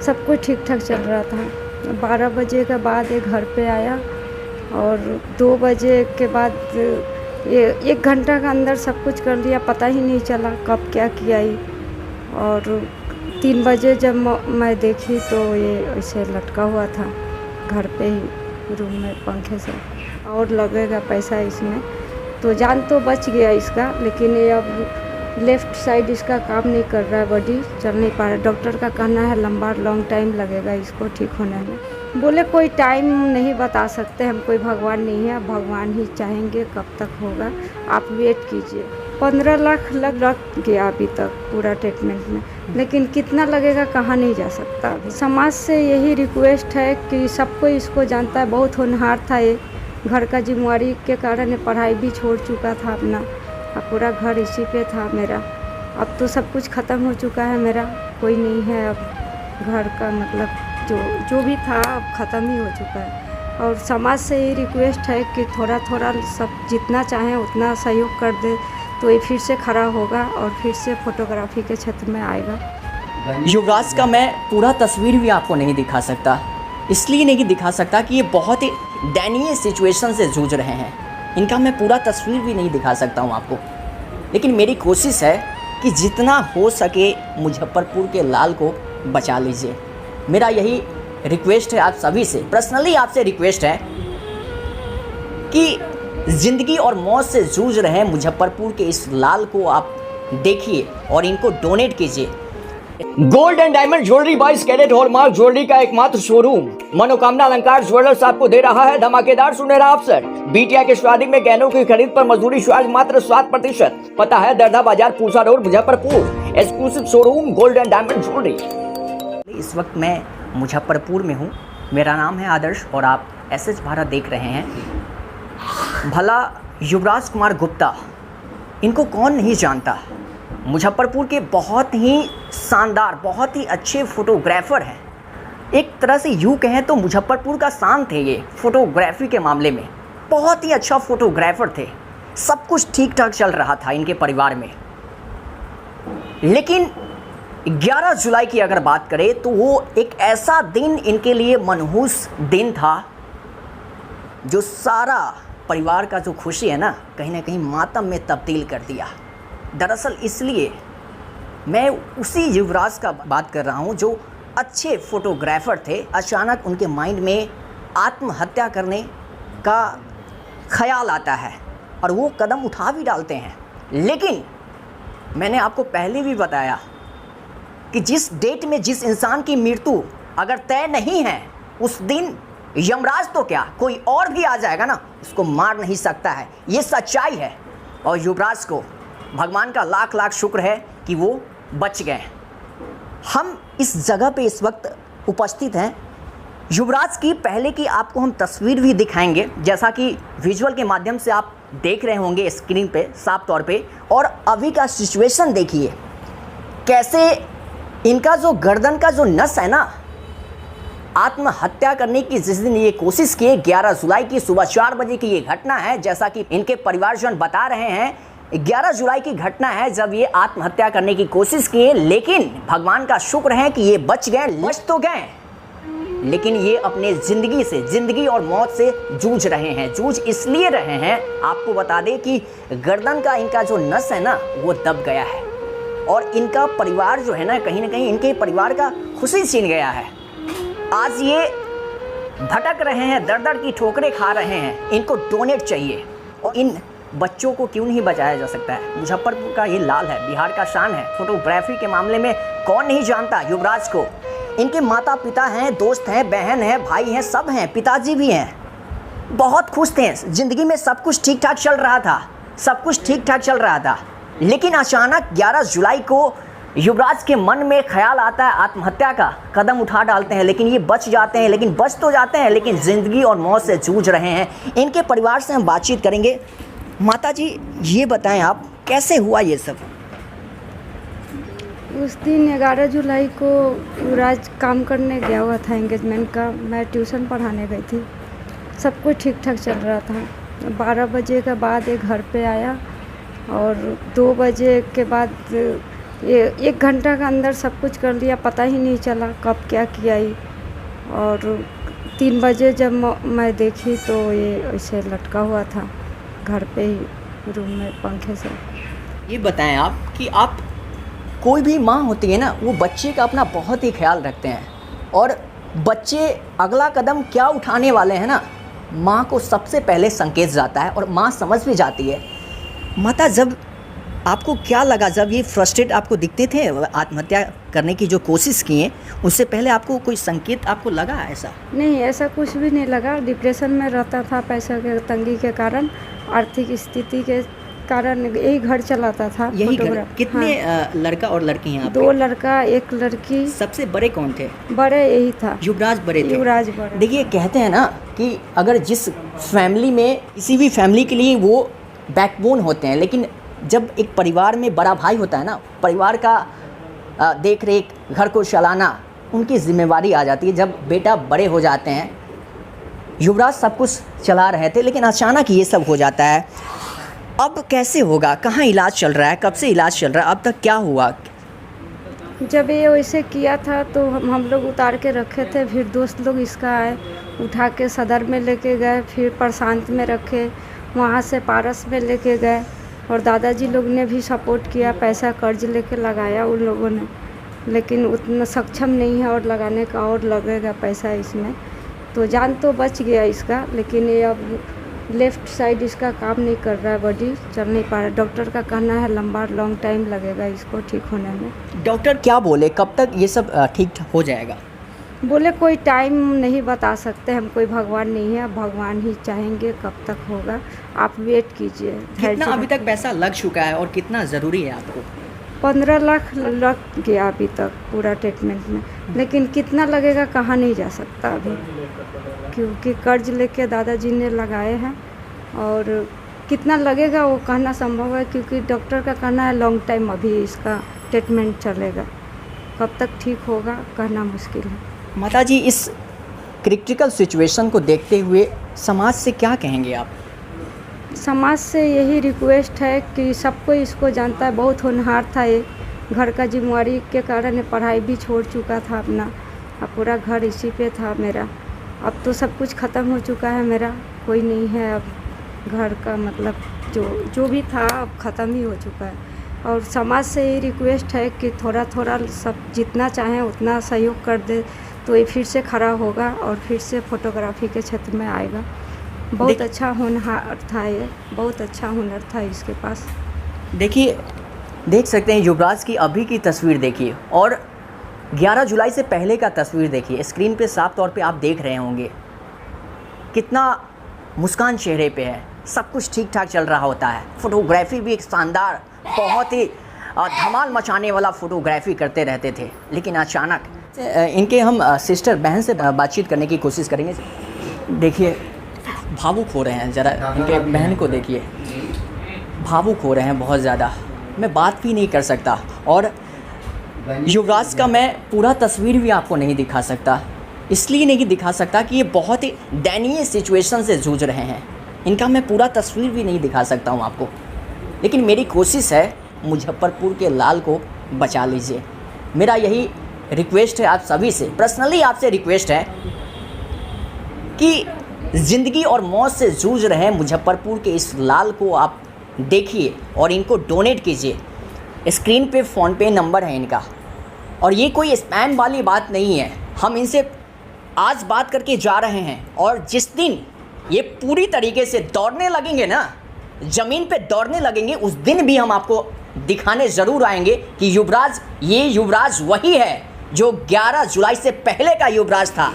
सब कुछ ठीक ठाक चल रहा था। 12 बजे के बाद ये घर पे आया और 2 बजे के बाद ये 1 घंटा के अंदर सब कुछ कर लिया, पता ही नहीं चला कब क्या किया ही। और 3 बजे जब मैं देखी तो ये ऐसे लटका हुआ था घर पे ही रूम में पंखे से। और लगेगा पैसा इसमें, तो जान तो बच गया इसका, लेकिन ये अब लेफ़्ट साइड इसका काम नहीं कर रहा है, बॉडी चल नहीं पा रहा। डॉक्टर का कहना है लॉन्ग टाइम लगेगा इसको ठीक होने में। बोले कोई टाइम नहीं बता सकते हम, कोई भगवान नहीं है, भगवान ही चाहेंगे कब तक होगा, आप वेट कीजिए। 15 लाख लग गया अभी तक पूरा ट्रीटमेंट में, लेकिन कितना लगेगा कहा नहीं जा सकता। समाज से यही रिक्वेस्ट है कि सबको इसको जानता है, बहुत होनहार था ये, घर का जिम्मेवारी के कारण ये पढ़ाई भी छोड़ चुका था अपना, अब पूरा घर इसी पे था मेरा। अब तो सब कुछ ख़त्म हो चुका है मेरा, कोई नहीं है अब घर का, मतलब जो भी था अब ख़त्म ही हो चुका है। और समाज से ये रिक्वेस्ट है कि थोड़ा थोड़ा सब जितना चाहें उतना सहयोग कर दे, तो ये फिर से खड़ा होगा और फिर से फोटोग्राफी के क्षेत्र में आएगा। युवराज का मैं पूरा तस्वीर भी आपको नहीं दिखा सकता, इसलिए नहीं दिखा सकता कि ये बहुत ही दयनीय सिचुएशन से जूझ रहे हैं। इनका मैं पूरा तस्वीर भी नहीं दिखा सकता हूँ आपको, लेकिन मेरी कोशिश है कि जितना हो सके मुजफ्फरपुर के लाल को बचा लीजिए। मेरा यही रिक्वेस्ट है आप सभी से, पर्सनली आपसे रिक्वेस्ट है कि ज़िंदगी और मौत से जूझ रहे हैं मुजफ्फरपुर के इस लाल को आप देखिए और इनको डोनेट कीजिए। Gold and diamond jewellery 22 carat hallmark jewellery का एकमात्र शोरूम मनोकामना अलंकार ज्वेलर्स आपको दे रहा है धमाकेदार सुनहरा अवसर। बिटिया के शादी में गहनों की खरीद पर मजदूरी चार्ज मात्र 7%। पता है दरदा बाजार Pusa road Muzaffarpur. Exclusive showroom gold and diamond jewellery. इस वक्त मैं मुजफ्फरपुर में हूँ। मेरा नाम है आदर्श और आप एसएच भारत देख रहे हैं। भला युवराज कुमार गुप्ता, इनको कौन नहीं जानता। मुजफ्फरपुर के बहुत ही शानदार, बहुत ही अच्छे फोटोग्राफर हैं। एक तरह से यूँ कहें तो मुजफ्फरपुर का शान थे ये फोटोग्राफी के मामले में। बहुत ही अच्छा फोटोग्राफर थे, सब कुछ ठीक ठाक चल रहा था इनके परिवार में। लेकिन 11 जुलाई की अगर बात करें तो वो एक ऐसा दिन इनके लिए मनहूस दिन था जो सारा परिवार का जो खुशी है ना कहीं मातम में तब्दील कर दिया। दरअसल इसलिए मैं उसी युवराज का बात कर रहा हूं जो अच्छे फोटोग्राफर थे। अचानक उनके माइंड में आत्महत्या करने का ख्याल आता है और वो कदम उठा भी डालते हैं। लेकिन मैंने आपको पहले भी बताया कि जिस डेट में जिस इंसान की मृत्यु अगर तय नहीं है, उस दिन यमराज तो क्या कोई और भी आ जाएगा ना, उसको मार नहीं सकता है। ये सच्चाई है और युवराज को भगवान का लाख लाख शुक्र है कि वो बच गए। हम इस जगह पे इस वक्त उपस्थित हैं। युवराज की पहले की आपको हम तस्वीर भी दिखाएंगे, जैसा कि विजुअल के माध्यम से आप देख रहे होंगे स्क्रीन पे साफ तौर पे। और अभी का सिचुएशन देखिए, कैसे इनका जो गर्दन का जो नस है ना, आत्महत्या करने की जिस दिन ये कोशिश किए 11 जुलाई की सुबह 4 बजे की ये घटना है। जैसा कि इनके परिवारजन बता रहे हैं, 11 जुलाई की घटना है जब ये आत्महत्या करने की कोशिश किए। लेकिन भगवान का शुक्र है कि ये बच गए। बच तो गए, लेकिन ये अपने जिंदगी और मौत से जूझ रहे हैं। जूझ इसलिए रहे हैं, आपको बता दें कि गर्दन का इनका जो नस है ना वो दब गया है और इनका परिवार जो है ना कहीं इनके परिवार का खुशी छीन गया है। आज ये भटक रहे हैं, दर की ठोकरें खा रहे हैं। इनको डोनेट चाहिए और इन बच्चों को क्यों नहीं बचाया जा सकता है। मुजफ्फरपुर का ये लाल है, बिहार का शान है। फोटोग्राफी के मामले में कौन नहीं जानता युवराज को। इनके माता पिता हैं, दोस्त हैं, बहन हैं, भाई हैं, सब हैं, पिताजी भी हैं। बहुत खुश थे, ज़िंदगी में सब कुछ ठीक ठाक चल रहा था। लेकिन अचानक 11 जुलाई को युवराज के मन में ख्याल आता है आत्महत्या का, कदम उठा डालते हैं। लेकिन ये बच तो जाते हैं, लेकिन ज़िंदगी और मौत से जूझ रहे हैं। इनके परिवार से हम बातचीत करेंगे। माता जी, ये बताएं आप कैसे हुआ ये सब। उस दिन 11 जुलाई को युवराज काम करने गया हुआ था एंगेजमेंट का, मैं ट्यूशन पढ़ाने गई थी। सब कुछ ठीक ठाक चल रहा था। 12 बजे के बाद ये घर पे आया और 2 बजे के बाद ये 1 घंटा के अंदर सब कुछ कर लिया, पता ही नहीं चला कब क्या किया ही। और 3 बजे जब मैं देखी तो ये ऐसे लटका हुआ था घर पे ही रूम में पंखे से। ये बताएं आप कि आप कोई भी माँ होती है ना, वो बच्चे का अपना बहुत ही ख्याल रखते हैं, और बच्चे अगला कदम क्या उठाने वाले हैं ना, माँ को सबसे पहले संकेत जाता है और माँ समझ भी जाती है। माता, जब आपको क्या लगा जब ये फ्रस्ट्रेट आपको दिखते थे, आत्महत्या करने की जो कोशिश किए, उससे पहले आपको कोई संकेत आपको लगा ऐसा? नहीं, ऐसा कुछ भी नहीं लगा। डिप्रेशन में रहता था पैसा के तंगी के कारण, आर्थिक स्थिति के कारण यही घर चलाता था। यही घर? फोटोग्राफ। कितने हाँ। लड़का और लड़की हैं आप? 2 लड़का 1 लड़की। सबसे बड़े कौन थे? बड़े यही था, युवराज बड़े थे। युवराज बड़े। देखिए, कहते हैं ना कि अगर जिस फैमिली में, किसी भी फैमिली के लिए वो बैकबोन होते हैं, लेकिन जब एक परिवार में बड़ा भाई होता है ना, परिवार का देख रेख, घर को चलाना उनकी जिम्मेवारी आ जाती है। जब बेटा बड़े हो जाते हैं, युवराज सब कुछ चला रहे थे, लेकिन अचानक ये सब हो जाता है। अब कैसे होगा? कहाँ इलाज चल रहा है? कब से इलाज चल रहा है? अब तक क्या हुआ? जब ये वैसे किया था तो हम लोग उतार के रखे थे, फिर दोस्त लोग इसका आए, उठा के सदर में लेके गए, फिर प्रशांत में रखे, वहाँ से पारस में लेके गए, और दादाजी लोग ने भी सपोर्ट किया, पैसा कर्ज लेके लगाया उन लोगों ने, लेकिन उतना सक्षम नहीं है और लगाने का, और लगेगा पैसा इसमें। तो जान तो बच गया इसका, लेकिन ये अब लेफ़्ट साइड इसका काम नहीं कर रहा है, बॉडी चल नहीं पा रहा। डॉक्टर का कहना है लॉन्ग टाइम लगेगा इसको ठीक होने में। डॉक्टर क्या बोले, कब तक ये सब ठीक हो जाएगा? बोले कोई टाइम नहीं बता सकते हम, कोई भगवान नहीं है, भगवान ही चाहेंगे कब तक होगा, आप वेट कीजिए। कितना अभी तक पैसा लग चुका है और कितना ज़रूरी है आपको? 15 लाख लग गया अभी तक पूरा ट्रीटमेंट में, लेकिन कितना लगेगा कहा नहीं जा सकता अभी, क्योंकि कर्ज लेके दादाजी ने लगाए हैं, और कितना लगेगा वो कहना संभव है, क्योंकि डॉक्टर का कहना है लॉन्ग टाइम अभी इसका ट्रीटमेंट चलेगा, कब तक ठीक होगा कहना मुश्किल है। माताजी, इस क्रिटिकल सिचुएशन को देखते हुए समाज से क्या कहेंगे आप? समाज से यही रिक्वेस्ट है कि सबको इसको जानता है, बहुत होनहार था ये, घर का जिम्मेवारी के कारण पढ़ाई भी छोड़ चुका था अपना, अब पूरा घर इसी पे था मेरा। अब तो सब कुछ ख़त्म हो चुका है मेरा, कोई नहीं है अब घर का, मतलब जो भी था अब ख़त्म ही हो चुका है। और समाज से यही रिक्वेस्ट है कि थोड़ा थोड़ा सब जितना चाहें उतना सहयोग कर दे, तो ये फिर से खड़ा होगा और फिर से फोटोग्राफी के क्षेत्र में आएगा। बहुत अच्छा होनहार था ये, बहुत अच्छा हुनर था इसके पास। देखिए, देख सकते हैं युवराज की अभी की तस्वीर देखिए, और 11 जुलाई से पहले का तस्वीर देखिए। स्क्रीन पे साफ तौर पे आप देख रहे होंगे कितना मुस्कान चेहरे पे है, सब कुछ ठीक ठाक चल रहा होता है। फोटोग्राफी भी एक शानदार, बहुत ही धमाल मचाने वाला फोटोग्राफी करते रहते थे, लेकिन अचानक इनके हम सिस्टर बहन से बातचीत करने की कोशिश करेंगे। देखिए, भावुक हो रहे हैं, ज़रा इनके बहन को देखिए, भावुक हो रहे हैं बहुत ज़्यादा, मैं बात भी नहीं कर सकता, और युवराज का मैं पूरा तस्वीर भी आपको नहीं दिखा सकता, इसलिए नहीं दिखा सकता कि ये बहुत ही दयनीय सिचुएशन से जूझ रहे हैं। इनका मैं पूरा तस्वीर भी नहीं दिखा सकता हूँ आपको, लेकिन मेरी कोशिश है मुजफ्फरपुर के लाल को बचा लीजिए। मेरा यही रिक्वेस्ट है आप सभी से, पर्सनली आपसे रिक्वेस्ट है कि ज़िंदगी और मौत से जूझ रहे मुजफ्फरपुर के इस लाल को आप देखिए और इनको डोनेट कीजिए। स्क्रीन पे फ़ोनपे नंबर है इनका, और ये कोई स्पैम वाली बात नहीं है। हम इनसे आज बात करके जा रहे हैं, और जिस दिन ये पूरी तरीके से दौड़ने लगेंगे ना, ज़मीन पे दौड़ने लगेंगे, उस दिन भी हम आपको दिखाने ज़रूर आएंगे कि युवराज, ये युवराज वही है जो 11 जुलाई से पहले का युवराज था,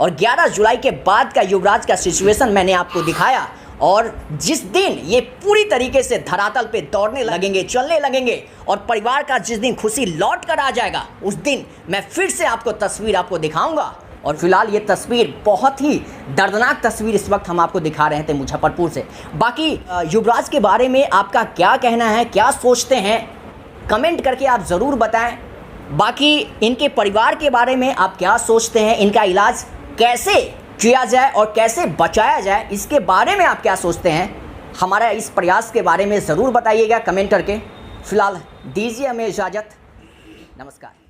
और 11 जुलाई के बाद का युवराज का सिचुएशन मैंने आपको दिखाया। और जिस दिन ये पूरी तरीके से धरातल पे दौड़ने लगेंगे, चलने लगेंगे, और परिवार का जिस दिन खुशी लौट कर आ जाएगा, उस दिन मैं फिर से आपको तस्वीर आपको दिखाऊंगा। और फिलहाल ये तस्वीर बहुत ही दर्दनाक तस्वीर इस वक्त हम आपको दिखा रहे थे मुजफ्फरपुर से। बाकी युवराज के बारे में आपका क्या कहना है, क्या सोचते हैं, कमेंट करके आप ज़रूर बताएं। बाकी इनके परिवार के बारे में आप क्या सोचते हैं, इनका इलाज कैसे किया जाए और कैसे बचाया जाए, इसके बारे में आप क्या सोचते हैं, हमारा इस प्रयास के बारे में ज़रूर बताइएगा कमेंट करके। फ़िलहाल दीजिए हमें इजाज़त। नमस्कार।